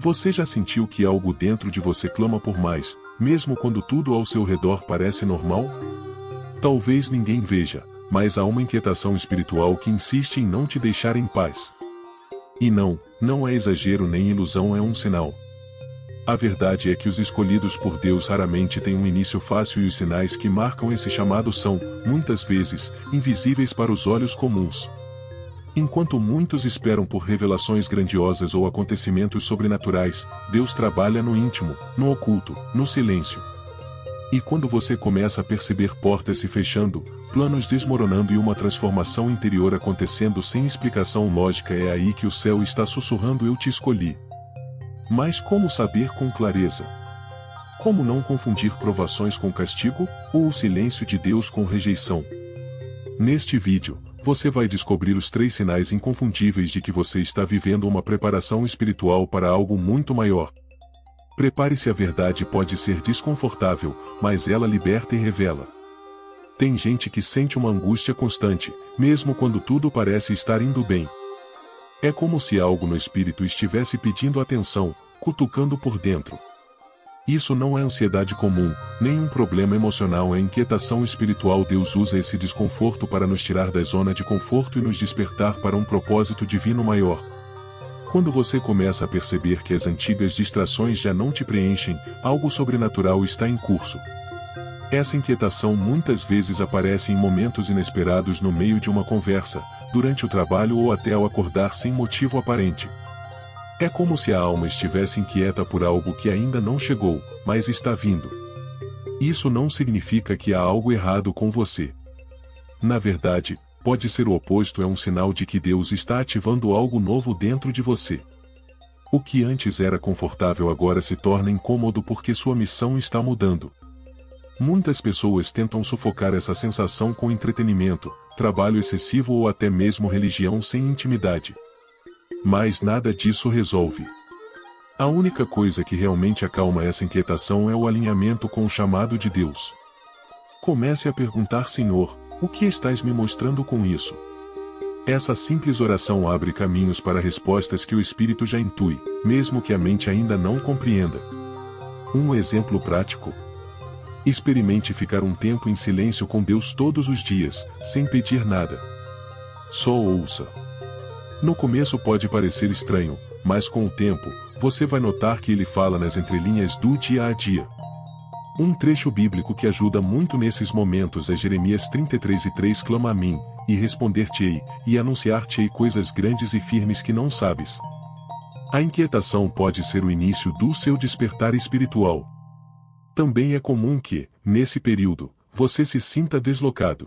Você já sentiu que algo dentro de você clama por mais, mesmo quando tudo ao seu redor parece normal? Talvez ninguém veja, mas há uma inquietação espiritual que insiste em não te deixar em paz. E não é exagero nem ilusão, é um sinal. A verdade é que os escolhidos por Deus raramente têm um início fácil e os sinais que marcam esse chamado são, muitas vezes, invisíveis para os olhos comuns. Enquanto muitos esperam por revelações grandiosas ou acontecimentos sobrenaturais, Deus trabalha no íntimo, no oculto, no silêncio. E quando você começa a perceber portas se fechando, planos desmoronando e uma transformação interior acontecendo sem explicação lógica, é aí que o céu está sussurrando: eu te escolhi. Mas como saber com clareza? Como não confundir provações com castigo, ou o silêncio de Deus com rejeição? Neste vídeo, você vai descobrir os 3 sinais inconfundíveis de que você está vivendo uma preparação espiritual para algo muito maior. Prepare-se, a verdade pode ser desconfortável, mas ela liberta e revela. Tem gente que sente uma angústia constante, mesmo quando tudo parece estar indo bem. É como se algo no espírito estivesse pedindo atenção, cutucando por dentro. Isso não é ansiedade comum, nem um problema emocional, é inquietação espiritual. Deus usa esse desconforto para nos tirar da zona de conforto e nos despertar para um propósito divino maior. Quando você começa a perceber que as antigas distrações já não te preenchem, algo sobrenatural está em curso. Essa inquietação muitas vezes aparece em momentos inesperados, no meio de uma conversa, durante o trabalho ou até ao acordar sem motivo aparente. É como se a alma estivesse inquieta por algo que ainda não chegou, mas está vindo. Isso não significa que há algo errado com você. Na verdade, pode ser o oposto, é um sinal de que Deus está ativando algo novo dentro de você. O que antes era confortável agora se torna incômodo porque sua missão está mudando. Muitas pessoas tentam sufocar essa sensação com entretenimento, trabalho excessivo ou até mesmo religião sem intimidade. Mas nada disso resolve. A única coisa que realmente acalma essa inquietação é o alinhamento com o chamado de Deus. Comece a perguntar: Senhor, o que estás me mostrando com isso? Essa simples oração abre caminhos para respostas que o espírito já intui, mesmo que a mente ainda não compreenda. Um exemplo prático. Experimente ficar um tempo em silêncio com Deus todos os dias, sem pedir nada. Só ouça. No começo pode parecer estranho, mas com o tempo, você vai notar que ele fala nas entrelinhas do dia a dia. Um trecho bíblico que ajuda muito nesses momentos é Jeremias 33:3: clama a mim, e responder-te-ei, e anunciar-te-ei coisas grandes e firmes que não sabes. A inquietação pode ser o início do seu despertar espiritual. Também é comum que, nesse período, você se sinta deslocado.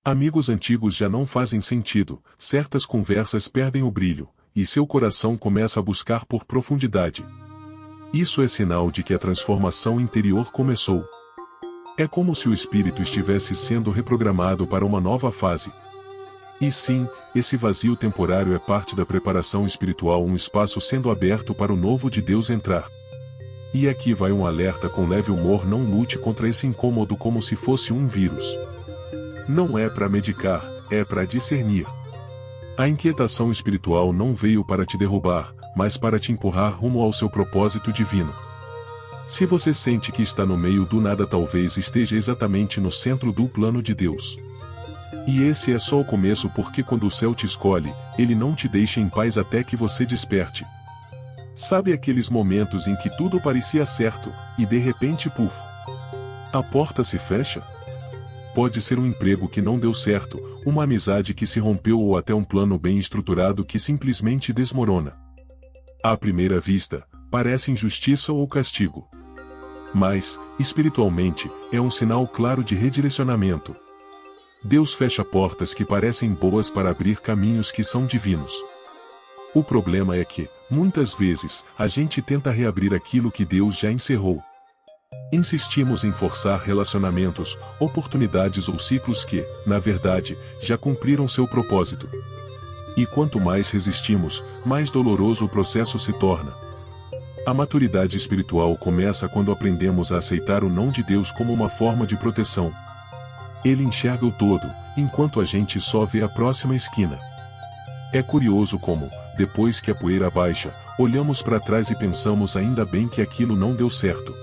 Amigos antigos já não fazem sentido, certas conversas perdem o brilho, e seu coração começa a buscar por profundidade. Isso é sinal de que a transformação interior começou. É como se o espírito estivesse sendo reprogramado para uma nova fase. E sim, esse vazio temporário é parte da preparação espiritual, um espaço sendo aberto para o novo de Deus entrar. E aqui vai um alerta com leve humor: não lute contra esse incômodo como se fosse um vírus. Não é para medicar, é para discernir. A inquietação espiritual não veio para te derrubar, mas para te empurrar rumo ao seu propósito divino. Se você sente que está no meio do nada, talvez esteja exatamente no centro do plano de Deus. E esse é só o começo, porque quando o céu te escolhe, ele não te deixa em paz até que você desperte. Sabe aqueles momentos em que tudo parecia certo, e de repente, puf, a porta se fecha? Pode ser um emprego que não deu certo, uma amizade que se rompeu ou até um plano bem estruturado que simplesmente desmorona. À primeira vista, parece injustiça ou castigo. Mas, espiritualmente, é um sinal claro de redirecionamento. Deus fecha portas que parecem boas para abrir caminhos que são divinos. O problema é que, muitas vezes, a gente tenta reabrir aquilo que Deus já encerrou. Insistimos em forçar relacionamentos, oportunidades ou ciclos que, na verdade, já cumpriram seu propósito. E quanto mais resistimos, mais doloroso o processo se torna. A maturidade espiritual começa quando aprendemos a aceitar o não de Deus como uma forma de proteção. Ele enxerga o todo, enquanto a gente só vê a próxima esquina. É curioso como, depois que a poeira baixa, olhamos para trás e pensamos ainda bem que aquilo não deu certo.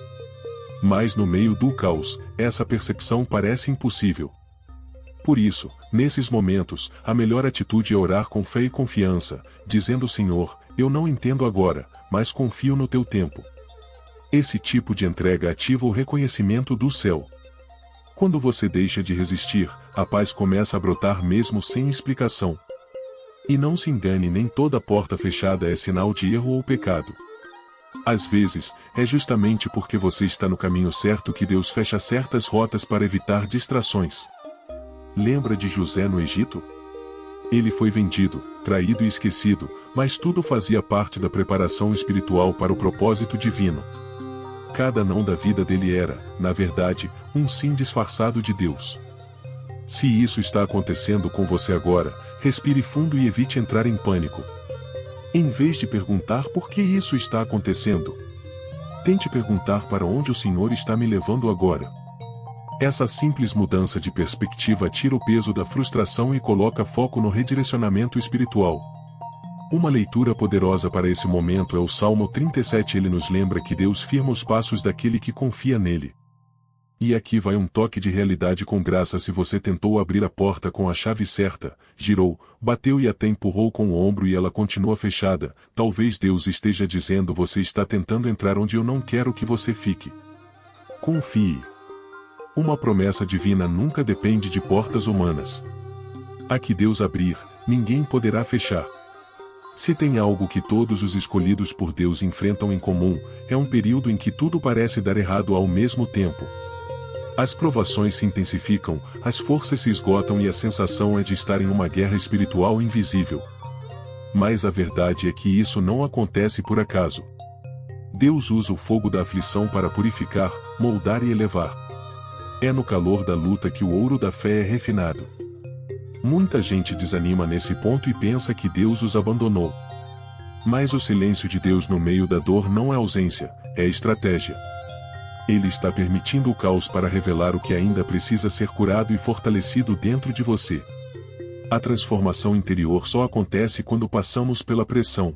Mas no meio do caos, essa percepção parece impossível. Por isso, nesses momentos, a melhor atitude é orar com fé e confiança, dizendo: Senhor, eu não entendo agora, mas confio no teu tempo. Esse tipo de entrega ativa o reconhecimento do céu. Quando você deixa de resistir, a paz começa a brotar mesmo sem explicação. E não se engane, nem toda porta fechada é sinal de erro ou pecado. Às vezes, é justamente porque você está no caminho certo que Deus fecha certas rotas para evitar distrações. Lembra de José no Egito? Ele foi vendido, traído e esquecido, mas tudo fazia parte da preparação espiritual para o propósito divino. Cada não da vida dele era, na verdade, um sim disfarçado de Deus. Se isso está acontecendo com você agora, respire fundo e evite entrar em pânico. Em vez de perguntar por que isso está acontecendo, tente perguntar para onde o Senhor está me levando agora. Essa simples mudança de perspectiva tira o peso da frustração e coloca foco no redirecionamento espiritual. Uma leitura poderosa para esse momento é o Salmo 37. Ele nos lembra que Deus firma os passos daquele que confia nele. E aqui vai um toque de realidade com graça. Se você tentou abrir a porta com a chave certa, girou, bateu e até empurrou com o ombro e ela continua fechada, talvez Deus esteja dizendo: você está tentando entrar onde eu não quero que você fique. Confie. Uma promessa divina nunca depende de portas humanas. A que Deus abrir, ninguém poderá fechar. Se tem algo que todos os escolhidos por Deus enfrentam em comum, é um período em que tudo parece dar errado ao mesmo tempo. As provações se intensificam, as forças se esgotam e a sensação é de estar em uma guerra espiritual invisível. Mas a verdade é que isso não acontece por acaso. Deus usa o fogo da aflição para purificar, moldar e elevar. É no calor da luta que o ouro da fé é refinado. Muita gente desanima nesse ponto e pensa que Deus os abandonou. Mas o silêncio de Deus no meio da dor não é ausência, é estratégia. Ele está permitindo o caos para revelar o que ainda precisa ser curado e fortalecido dentro de você. A transformação interior só acontece quando passamos pela pressão.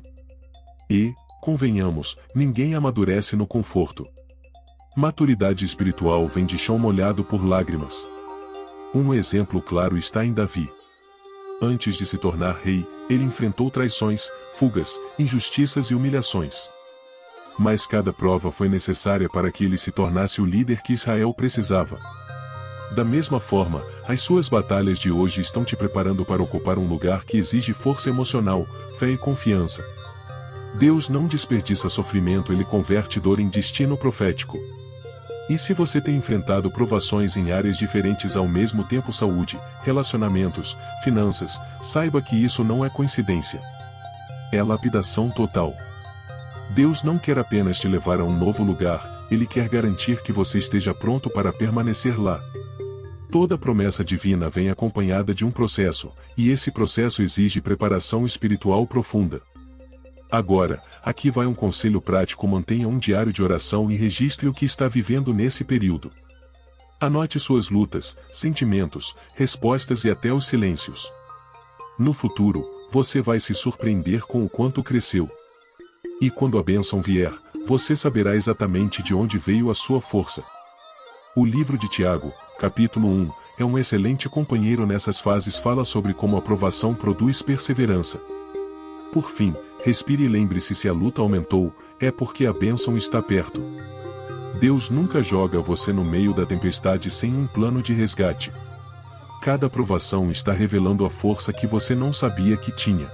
E, convenhamos, ninguém amadurece no conforto. Maturidade espiritual vem de chão molhado por lágrimas. Um exemplo claro está em Davi. Antes de se tornar rei, ele enfrentou traições, fugas, injustiças e humilhações. Mas cada prova foi necessária para que ele se tornasse o líder que Israel precisava. Da mesma forma, as suas batalhas de hoje estão te preparando para ocupar um lugar que exige força emocional, fé e confiança. Deus não desperdiça sofrimento, ele converte dor em destino profético. E se você tem enfrentado provações em áreas diferentes ao mesmo tempo, saúde, relacionamentos, finanças, saiba que isso não é coincidência. É lapidação total. Deus não quer apenas te levar a um novo lugar, Ele quer garantir que você esteja pronto para permanecer lá. Toda promessa divina vem acompanhada de um processo, e esse processo exige preparação espiritual profunda. Agora, aqui vai um conselho prático: mantenha um diário de oração e registre o que está vivendo nesse período. Anote suas lutas, sentimentos, respostas e até os silêncios. No futuro, você vai se surpreender com o quanto cresceu. E quando a bênção vier, você saberá exatamente de onde veio a sua força. O livro de Tiago, capítulo 1, é um excelente companheiro nessas fases. Fala sobre como a provação produz perseverança. Por fim, respire e lembre-se: se a luta aumentou, é porque a bênção está perto. Deus nunca joga você no meio da tempestade sem um plano de resgate. Cada provação está revelando a força que você não sabia que tinha.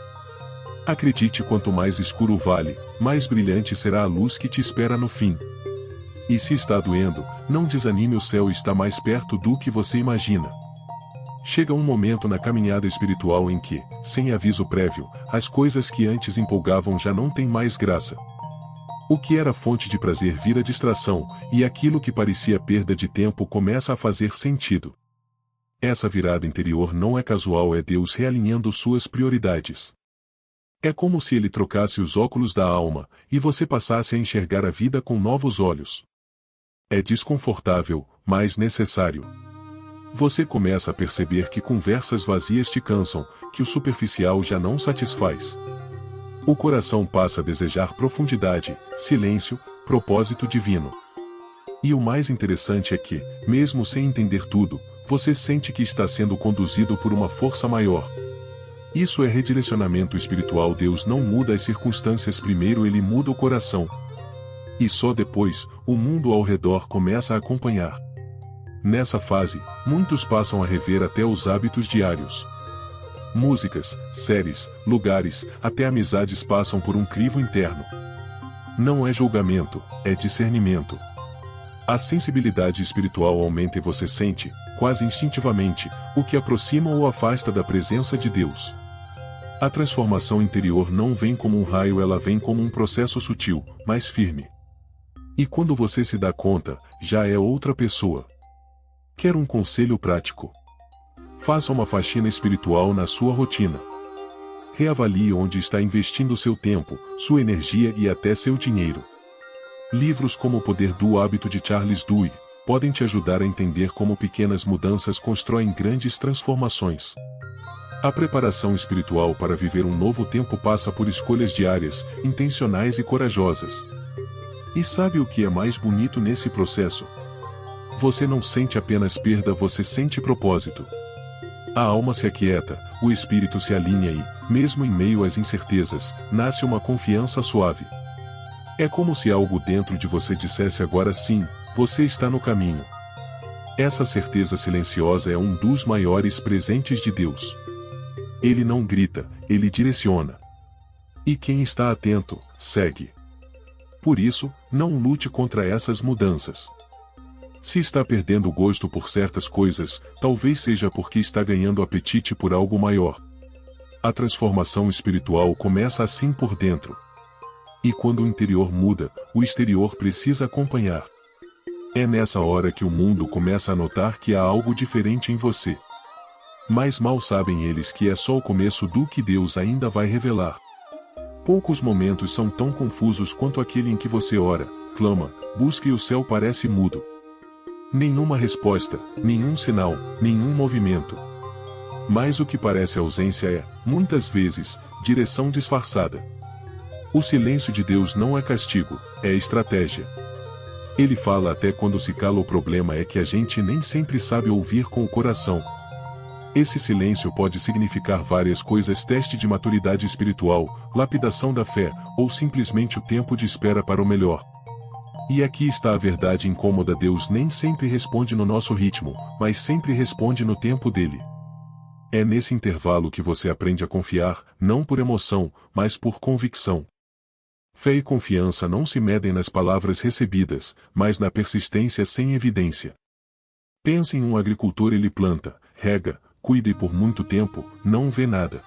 Acredite, quanto mais escuro o vale, mais brilhante será a luz que te espera no fim. E se está doendo, não desanime, o céu está mais perto do que você imagina. Chega um momento na caminhada espiritual em que, sem aviso prévio, as coisas que antes empolgavam já não têm mais graça. O que era fonte de prazer vira distração, e aquilo que parecia perda de tempo começa a fazer sentido. Essa virada interior não é casual, é Deus realinhando suas prioridades. É como se Ele trocasse os óculos da alma, e você passasse a enxergar a vida com novos olhos. É desconfortável, mas necessário. Você começa a perceber que conversas vazias te cansam, que o superficial já não satisfaz. O coração passa a desejar profundidade, silêncio, propósito divino. E o mais interessante é que, mesmo sem entender tudo, você sente que está sendo conduzido por uma força maior. Isso é redirecionamento espiritual. Deus não muda as circunstâncias, primeiro ele muda o coração. E só depois, o mundo ao redor começa a acompanhar. Nessa fase, muitos passam a rever até os hábitos diários. Músicas, séries, lugares, até amizades passam por um crivo interno. Não é julgamento, é discernimento. A sensibilidade espiritual aumenta e você sente, quase instintivamente, o que aproxima ou afasta da presença de Deus. A transformação interior não vem como um raio, ela vem como um processo sutil, mais firme. E quando você se dá conta, já é outra pessoa. Quer um conselho prático? Faça uma faxina espiritual na sua rotina. Reavalie onde está investindo seu tempo, sua energia e até seu dinheiro. Livros como O Poder do Hábito de Charles Duhigg podem te ajudar a entender como pequenas mudanças constroem grandes transformações. A preparação espiritual para viver um novo tempo passa por escolhas diárias, intencionais e corajosas. E sabe o que é mais bonito nesse processo? Você não sente apenas perda, você sente propósito. A alma se aquieta, o espírito se alinha e, mesmo em meio às incertezas, nasce uma confiança suave. É como se algo dentro de você dissesse: agora sim, você está no caminho. Essa certeza silenciosa é um dos maiores presentes de Deus. Ele não grita, ele direciona. E quem está atento, segue. Por isso, não lute contra essas mudanças. Se está perdendo o gosto por certas coisas, talvez seja porque está ganhando apetite por algo maior. A transformação espiritual começa assim por dentro. E quando o interior muda, o exterior precisa acompanhar. É nessa hora que o mundo começa a notar que há algo diferente em você. Mas mal sabem eles que é só o começo do que Deus ainda vai revelar. Poucos momentos são tão confusos quanto aquele em que você ora, clama, busca e o céu parece mudo. Nenhuma resposta, nenhum sinal, nenhum movimento. Mas o que parece ausência é, muitas vezes, direção disfarçada. O silêncio de Deus não é castigo, é estratégia. Ele fala até quando se cala. O problema é que a gente nem sempre sabe ouvir com o coração. Esse silêncio pode significar várias coisas: teste de maturidade espiritual, lapidação da fé, ou simplesmente o tempo de espera para o melhor. E aqui está a verdade incômoda: Deus nem sempre responde no nosso ritmo, mas sempre responde no tempo dele. É nesse intervalo que você aprende a confiar, não por emoção, mas por convicção. Fé e confiança não se medem nas palavras recebidas, mas na persistência sem evidência. Pense em um agricultor: ele planta, rega, cuida e por muito tempo, não vê nada.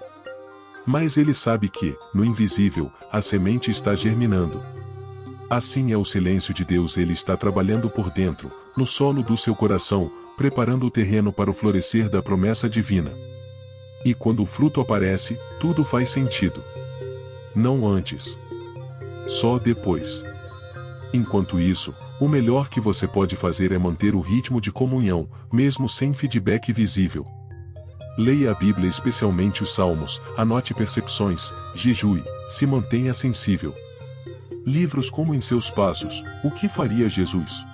Mas ele sabe que, no invisível, a semente está germinando. Assim é o silêncio de Deus, ele está trabalhando por dentro, no solo do seu coração, preparando o terreno para o florescer da promessa divina. E quando o fruto aparece, tudo faz sentido. Não antes. Só depois. Enquanto isso, o melhor que você pode fazer é manter o ritmo de comunhão, mesmo sem feedback visível. Leia a Bíblia, especialmente os Salmos, anote percepções, jejue, se mantenha sensível. Livros como Em Seus Passos, O que Faria Jesus?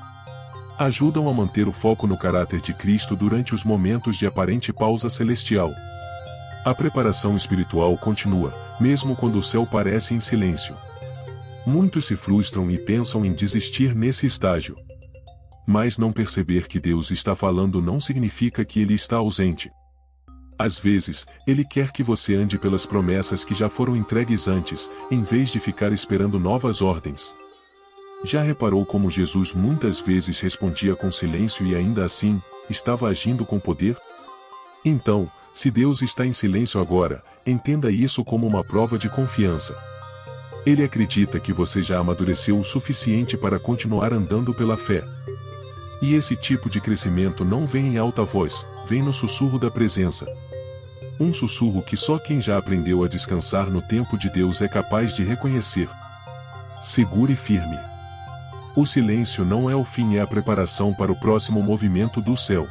Ajudam a manter o foco no caráter de Cristo durante os momentos de aparente pausa celestial. A preparação espiritual continua, mesmo quando o céu parece em silêncio. Muitos se frustram e pensam em desistir nesse estágio. Mas não perceber que Deus está falando não significa que ele está ausente. Às vezes, ele quer que você ande pelas promessas que já foram entregues antes, em vez de ficar esperando novas ordens. Já reparou como Jesus muitas vezes respondia com silêncio e ainda assim, estava agindo com poder? Então, se Deus está em silêncio agora, entenda isso como uma prova de confiança. Ele acredita que você já amadureceu o suficiente para continuar andando pela fé. E esse tipo de crescimento não vem em alta voz, vem no sussurro da presença. Um sussurro que só quem já aprendeu a descansar no tempo de Deus é capaz de reconhecer. Segure firme. O silêncio não é o fim, é a preparação para o próximo movimento do céu.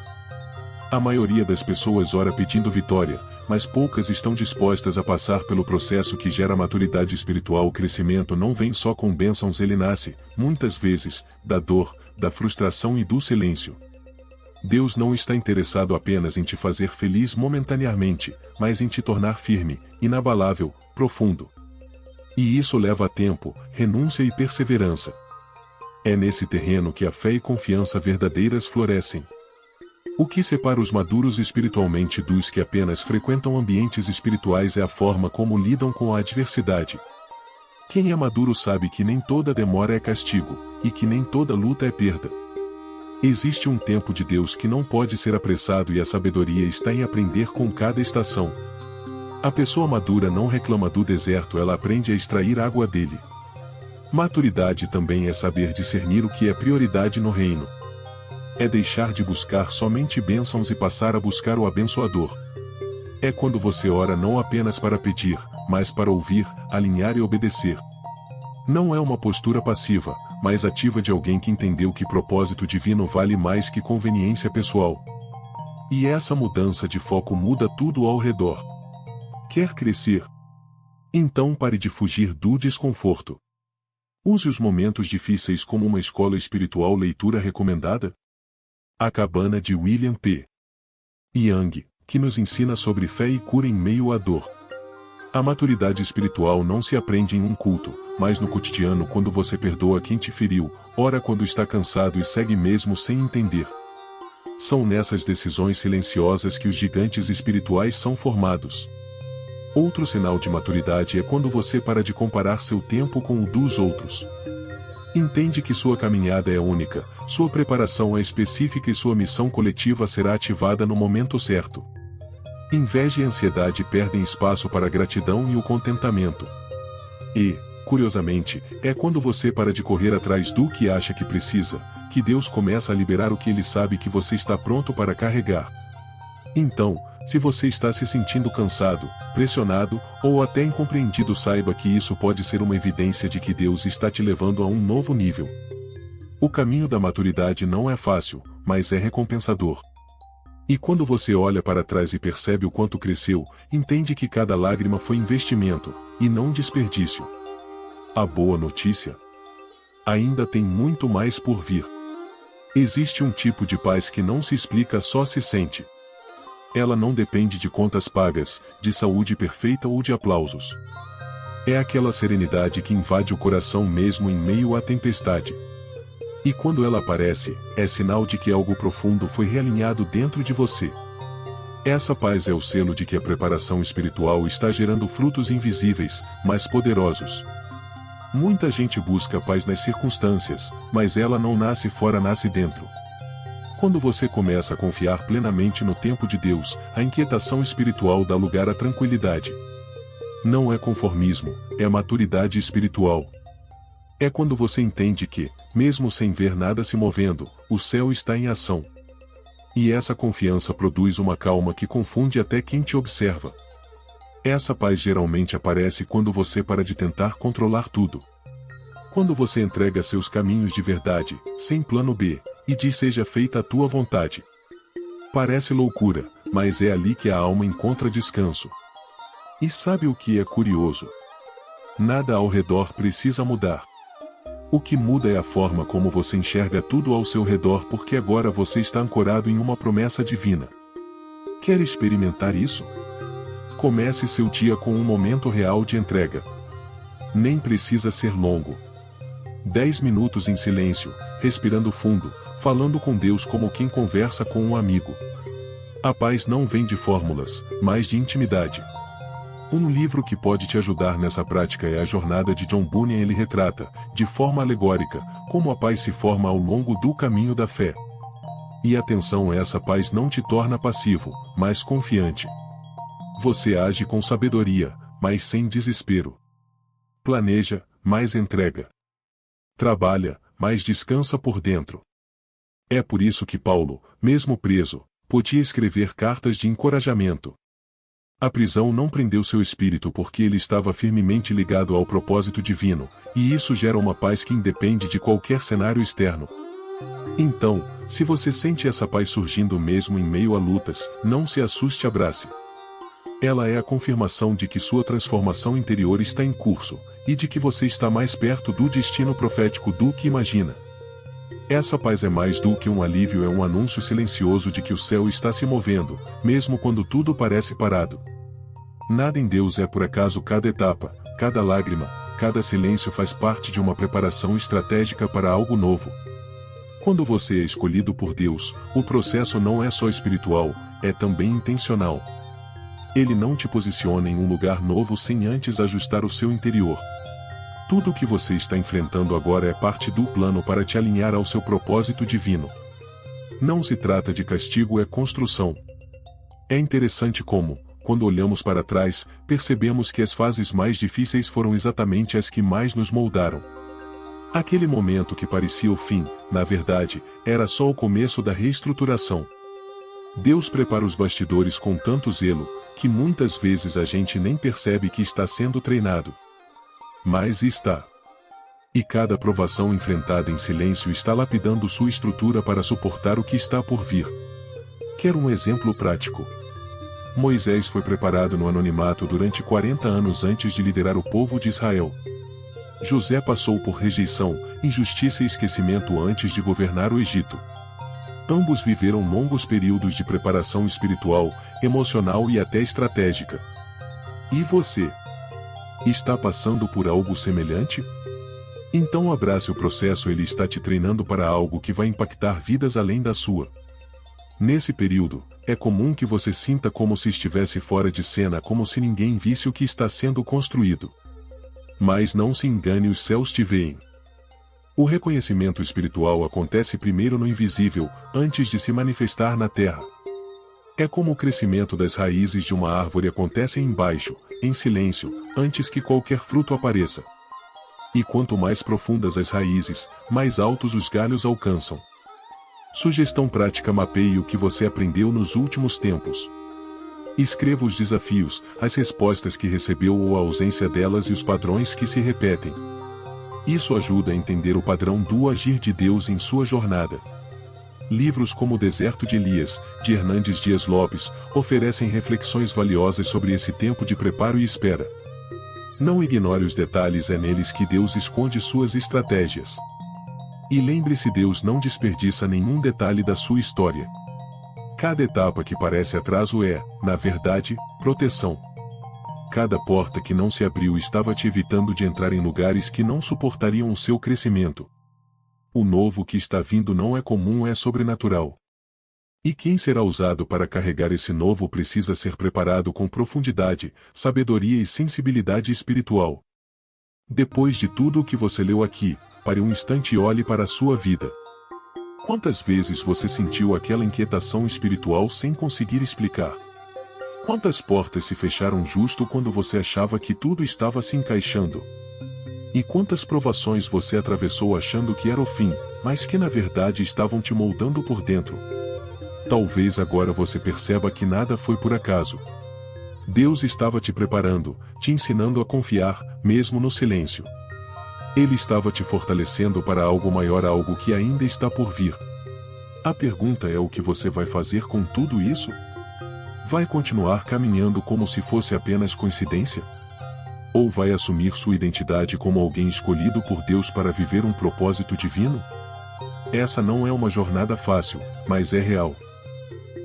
A maioria das pessoas ora pedindo vitória, mas poucas estão dispostas a passar pelo processo que gera maturidade espiritual. O crescimento não vem só com bênçãos, ele nasce, muitas vezes, da dor, da frustração e do silêncio. Deus não está interessado apenas em te fazer feliz momentaneamente, mas em te tornar firme, inabalável, profundo. E isso leva tempo, renúncia e perseverança. É nesse terreno que a fé e confiança verdadeiras florescem. O que separa os maduros espiritualmente dos que apenas frequentam ambientes espirituais é a forma como lidam com a adversidade. Quem é maduro sabe que nem toda demora é castigo, e que nem toda luta é perda. Existe um tempo de Deus que não pode ser apressado e a sabedoria está em aprender com cada estação. A pessoa madura não reclama do deserto, ela aprende a extrair água dele. Maturidade também é saber discernir o que é prioridade no reino. É deixar de buscar somente bênçãos e passar a buscar o abençoador. É quando você ora não apenas para pedir, mas para ouvir, alinhar e obedecer. Não é uma postura passiva, mas ativa de alguém que entendeu que propósito divino vale mais que conveniência pessoal. E essa mudança de foco muda tudo ao redor. Quer crescer? Então pare de fugir do desconforto. Use os momentos difíceis como uma escola espiritual. Leitura recomendada? A Cabana de William P. Young, que nos ensina sobre fé e cura em meio à dor. A maturidade espiritual não se aprende em um culto, mas no cotidiano, quando você perdoa quem te feriu, ora quando está cansado e segue mesmo sem entender. São nessas decisões silenciosas que os gigantes espirituais são formados. Outro sinal de maturidade é quando você para de comparar seu tempo com o dos outros. Entende que sua caminhada é única, sua preparação é específica e sua missão coletiva será ativada no momento certo. Inveja e ansiedade perdem espaço para a gratidão e o contentamento. E, curiosamente, é quando você para de correr atrás do que acha que precisa, que Deus começa a liberar o que Ele sabe que você está pronto para carregar. Então, se você está se sentindo cansado, pressionado, ou até incompreendido, saiba que isso pode ser uma evidência de que Deus está te levando a um novo nível. O caminho da maturidade não é fácil, mas é recompensador. E quando você olha para trás e percebe o quanto cresceu, entende que cada lágrima foi investimento, e não desperdício. A boa notícia? Ainda tem muito mais por vir. Existe um tipo de paz que não se explica, só se sente. Ela não depende de contas pagas, de saúde perfeita ou de aplausos. É aquela serenidade que invade o coração mesmo em meio à tempestade. E quando ela aparece, é sinal de que algo profundo foi realinhado dentro de você. Essa paz é o selo de que a preparação espiritual está gerando frutos invisíveis, mas poderosos. Muita gente busca paz nas circunstâncias, mas ela não nasce fora, nasce dentro. Quando você começa a confiar plenamente no tempo de Deus, a inquietação espiritual dá lugar à tranquilidade. Não é conformismo, é maturidade espiritual. É quando você entende que, mesmo sem ver nada se movendo, o céu está em ação. E essa confiança produz uma calma que confunde até quem te observa. Essa paz geralmente aparece quando você para de tentar controlar tudo. Quando você entrega seus caminhos de verdade, sem plano B, e diz: seja feita a tua vontade. Parece loucura, mas é ali que a alma encontra descanso. E sabe o que é curioso? Nada ao redor precisa mudar. O que muda é a forma como você enxerga tudo ao seu redor, porque agora você está ancorado em uma promessa divina. Quer experimentar isso? Comece seu dia com um momento real de entrega. Nem precisa ser longo. 10 minutos em silêncio, respirando fundo, falando com Deus como quem conversa com um amigo. A paz não vem de fórmulas, mas de intimidade. Um livro que pode te ajudar nessa prática é A Jornada de John Bunyan. Ele retrata, de forma alegórica, como a paz se forma ao longo do caminho da fé. E atenção, essa paz não te torna passivo, mas confiante. Você age com sabedoria, mas sem desespero. Planeja, mas entrega. Trabalha, mas descansa por dentro. É por isso que Paulo, mesmo preso, podia escrever cartas de encorajamento. A prisão não prendeu seu espírito porque ele estava firmemente ligado ao propósito divino, e isso gera uma paz que independe de qualquer cenário externo. Então, se você sente essa paz surgindo mesmo em meio a lutas, não se assuste, abrace. Ela é a confirmação de que sua transformação interior está em curso, e de que você está mais perto do destino profético do que imagina. Essa paz é mais do que um alívio, é um anúncio silencioso de que o céu está se movendo, mesmo quando tudo parece parado. Nada em Deus é por acaso. Cada etapa, cada lágrima, cada silêncio faz parte de uma preparação estratégica para algo novo. Quando você é escolhido por Deus, o processo não é só espiritual, é também intencional. Ele não te posiciona em um lugar novo sem antes ajustar o seu interior. Tudo o que você está enfrentando agora é parte do plano para te alinhar ao seu propósito divino. Não se trata de castigo, é construção. É interessante como, quando olhamos para trás, percebemos que as fases mais difíceis foram exatamente as que mais nos moldaram. Aquele momento que parecia o fim, na verdade, era só o começo da reestruturação. Deus prepara os bastidores com tanto zelo, que muitas vezes a gente nem percebe que está sendo treinado. Mas está. E cada provação enfrentada em silêncio está lapidando sua estrutura para suportar o que está por vir. Quero um exemplo prático. Moisés foi preparado no anonimato durante 40 anos antes de liderar o povo de Israel. José passou por rejeição, injustiça e esquecimento antes de governar o Egito. Ambos viveram longos períodos de preparação espiritual, emocional e até estratégica. E você? Está passando por algo semelhante? Então abrace o processo, ele está te treinando para algo que vai impactar vidas além da sua. Nesse período, é comum que você sinta como se estivesse fora de cena, como se ninguém visse o que está sendo construído. Mas não se engane, os céus te veem. O reconhecimento espiritual acontece primeiro no invisível, antes de se manifestar na terra. É como o crescimento das raízes de uma árvore acontece embaixo, em silêncio, antes que qualquer fruto apareça. E quanto mais profundas as raízes, mais altos os galhos alcançam. Sugestão prática: mapeie o que você aprendeu nos últimos tempos. Escreva os desafios, as respostas que recebeu ou a ausência delas e os padrões que se repetem. Isso ajuda a entender o padrão do agir de Deus em sua jornada. Livros como O Deserto de Elias, de Hernandes Dias Lopes, oferecem reflexões valiosas sobre esse tempo de preparo e espera. Não ignore os detalhes, é neles que Deus esconde suas estratégias. E lembre-se, Deus não desperdiça nenhum detalhe da sua história. Cada etapa que parece atraso é, na verdade, proteção. Cada porta que não se abriu estava te evitando de entrar em lugares que não suportariam o seu crescimento. O novo que está vindo não é comum, é sobrenatural. E quem será usado para carregar esse novo precisa ser preparado com profundidade, sabedoria e sensibilidade espiritual. Depois de tudo o que você leu aqui, pare um instante e olhe para a sua vida. Quantas vezes você sentiu aquela inquietação espiritual sem conseguir explicar? Quantas portas se fecharam justo quando você achava que tudo estava se encaixando? E quantas provações você atravessou achando que era o fim, mas que na verdade estavam te moldando por dentro? Talvez agora você perceba que nada foi por acaso. Deus estava te preparando, te ensinando a confiar, mesmo no silêncio. Ele estava te fortalecendo para algo maior, algo que ainda está por vir. A pergunta é: o que você vai fazer com tudo isso? Vai continuar caminhando como se fosse apenas coincidência? Ou vai assumir sua identidade como alguém escolhido por Deus para viver um propósito divino? Essa não é uma jornada fácil, mas é real.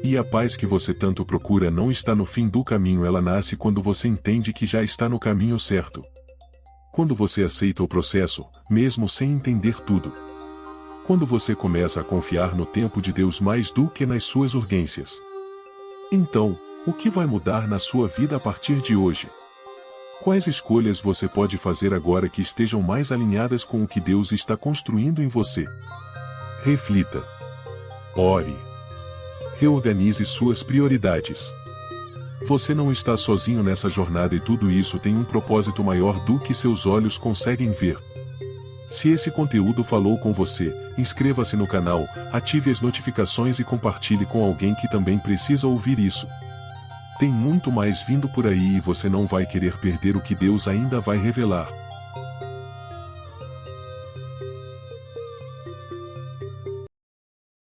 E a paz que você tanto procura não está no fim do caminho, ela nasce quando você entende que já está no caminho certo. Quando você aceita o processo, mesmo sem entender tudo. Quando você começa a confiar no tempo de Deus mais do que nas suas urgências. Então, o que vai mudar na sua vida a partir de hoje? Quais escolhas você pode fazer agora que estejam mais alinhadas com o que Deus está construindo em você? Reflita. Ore. Reorganize suas prioridades. Você não está sozinho nessa jornada e tudo isso tem um propósito maior do que seus olhos conseguem ver. Se esse conteúdo falou com você, inscreva-se no canal, ative as notificações e compartilhe com alguém que também precisa ouvir isso. Tem muito mais vindo por aí e você não vai querer perder o que Deus ainda vai revelar.